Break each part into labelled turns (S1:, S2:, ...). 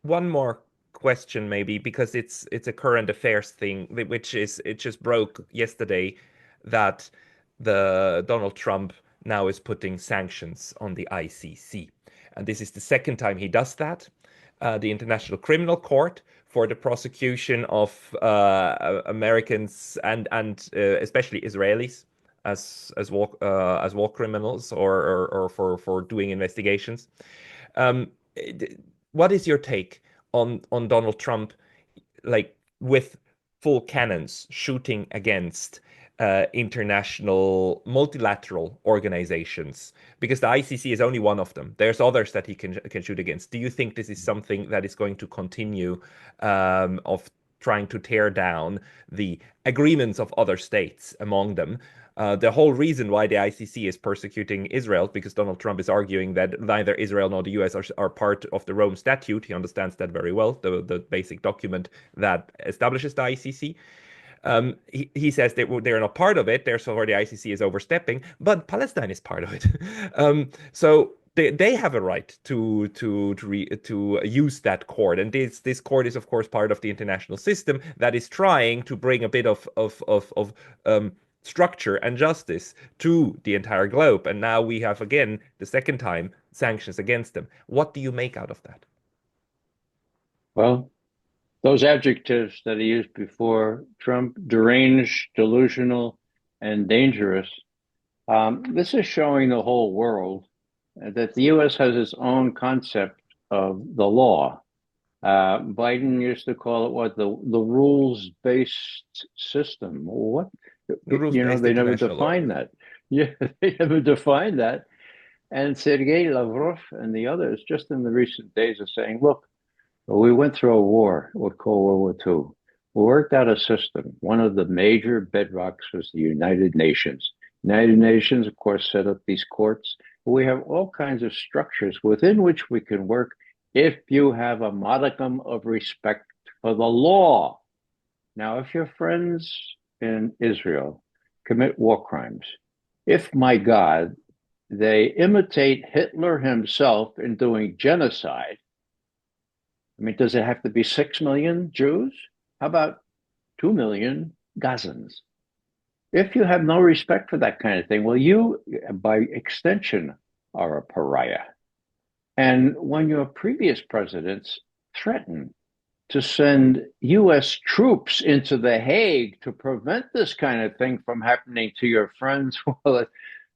S1: one more question maybe because it's a current affairs thing, which is it just broke yesterday that the Donald Trump now is putting sanctions on the ICC. And this is the second time he does that. The International Criminal Court for the prosecution of Americans and especially Israelis as war criminals or for doing investigations. Um, what is your take on Donald Trump, like with full cannons shooting against international multilateral organizations? Because the ICC is only one of them. There's others that he can shoot against. Do you think this is something that is going to continue of trying to tear down the agreements of other states among them? The whole reason why the ICC is persecuting Israel, because Donald Trump is arguing that neither Israel nor the US are part of the Rome Statute. He understands that very well, the basic document that establishes the ICC. He says they're not part of it, therefore the ICC is overstepping, but Palestine is part of it. So they have a right to use that court, and this court is of course part of the international system that is trying to bring a bit of structure and justice to the entire globe. And now we have again the second time sanctions against them. What do you make out of that?
S2: Well, those adjectives that he used before Trump, deranged, delusional, and dangerous, this is showing the whole world that the US has its own concept of the law. Biden used to call it what, the rules-based system. What?
S1: The rules-based
S2: They never
S1: international order.
S2: defined that. Yeah, they never defined that. And Sergei Lavrov and the others, just in the recent days, are saying, look, we went through a war, what called World War II. We worked out a system. One of the major bedrocks was the United Nations. United Nations, of course, set up these courts. We have all kinds of structures within which we can work if you have a modicum of respect for the law. Now, if your friends in Israel commit war crimes, if, my God, they imitate Hitler himself in doing genocide, I mean, does it have to be 6 million Jews? How about 2 million Gazans? If you have no respect for that kind of thing, well, you, by extension, are a pariah. And when your previous presidents threatened to send US troops into The Hague to prevent this kind of thing from happening to your friends, well,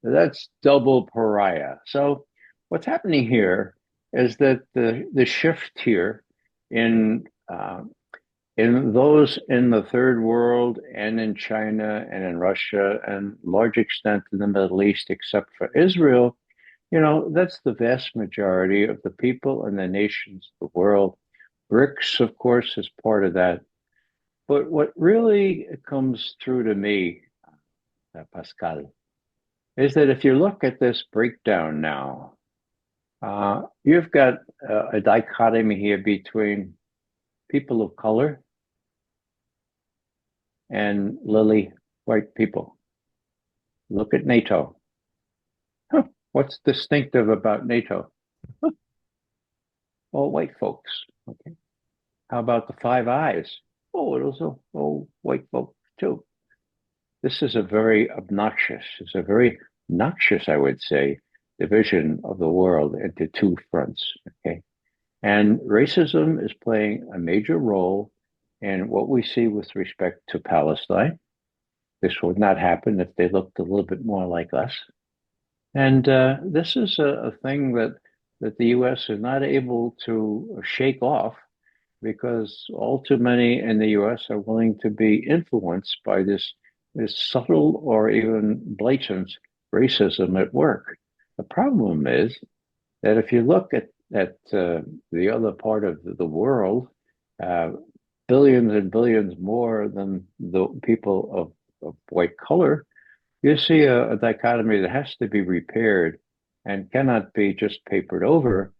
S2: that's double pariah. So, what's happening here is that the shift here in those in the third world and in China and in Russia and large extent in the Middle East, except for Israel, that's the vast majority of the people and the nations of the world. BRICS, of course, is part of that. But what really comes through to me, Pascal, is that if you look at this breakdown now, you've got a dichotomy here between people of color and lily white people. Look at NATO. Huh, what's distinctive about NATO? Huh, all white folks. Okay. How about the Five Eyes? Oh, it was all white folks too. This is a very obnoxious, it's a very noxious, I would say, division of the world into two fronts. Okay. And racism is playing a major role in what we see with respect to Palestine. This would not happen if they looked a little bit more like us. And this is a thing that the US is not able to shake off because all too many in the US are willing to be influenced by this subtle or even blatant racism at work. The problem is that if you look at the other part of the world, uh, billions and billions more than the people of white color, you see a dichotomy that has to be repaired and cannot be just papered over.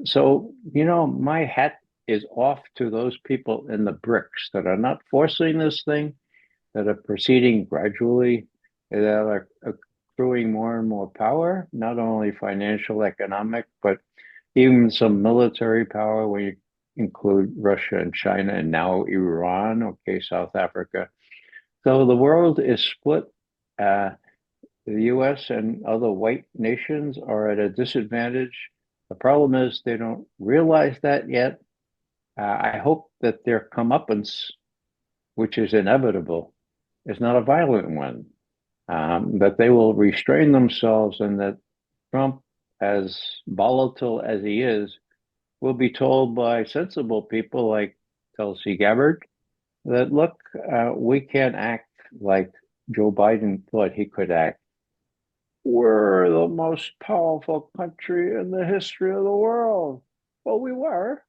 S2: So, my hat is off to those people in the BRICS that are not forcing this thing, that are proceeding gradually, that are accruing more and more power, not only financial, economic, but even some military power when you include Russia and China, and now Iran, okay, South Africa. So the world is split. The US and other white nations are at a disadvantage. The problem is they don't realize that yet. I hope that their comeuppance, which is inevitable, is not a violent one, that they will restrain themselves and that Trump, as volatile as he is, will be told by sensible people like Tulsi Gabbard that, look, we can't act like Joe Biden thought he could act. We're the most powerful country in the history of the world. Well, we were.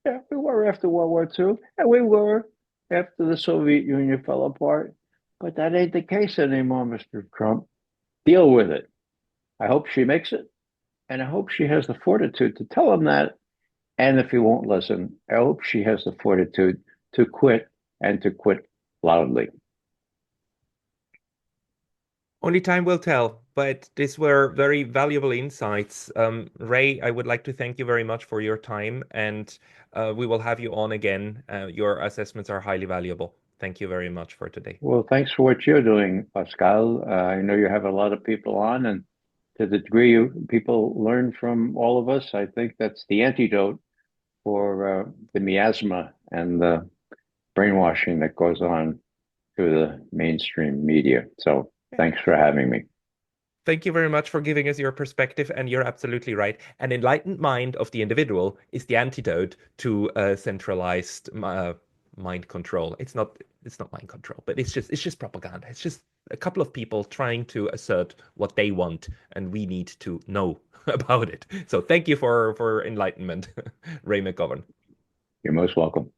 S2: Yeah, we were after World War II, and we were after the Soviet Union fell apart. But that ain't the case anymore, Mr. Trump. Deal with it. I hope she makes it, and I hope she has the fortitude to tell him that. And if he won't listen, I hope she has the fortitude to quit and to quit loudly.
S1: Only time will tell, but these were very valuable insights. Ray, I would like to thank you very much for your time, and we will have you on again. Your assessments are highly valuable. Thank you very much for today.
S2: Well, thanks for what you're doing, Pascal. I know you have a lot of people on, and to the degree people learn from all of us, I think that's the antidote for the miasma and the brainwashing that goes on through the mainstream media. So thanks for having me.
S1: Thank you very much for giving us your perspective, and you're absolutely right. An enlightened mind of the individual is the antidote to centralized mind control. It's not mind control, but it's just propaganda. It's just a couple of people trying to assert what they want, and we need to know about it. So thank you for enlightenment, Ray McGovern.
S2: You're most welcome.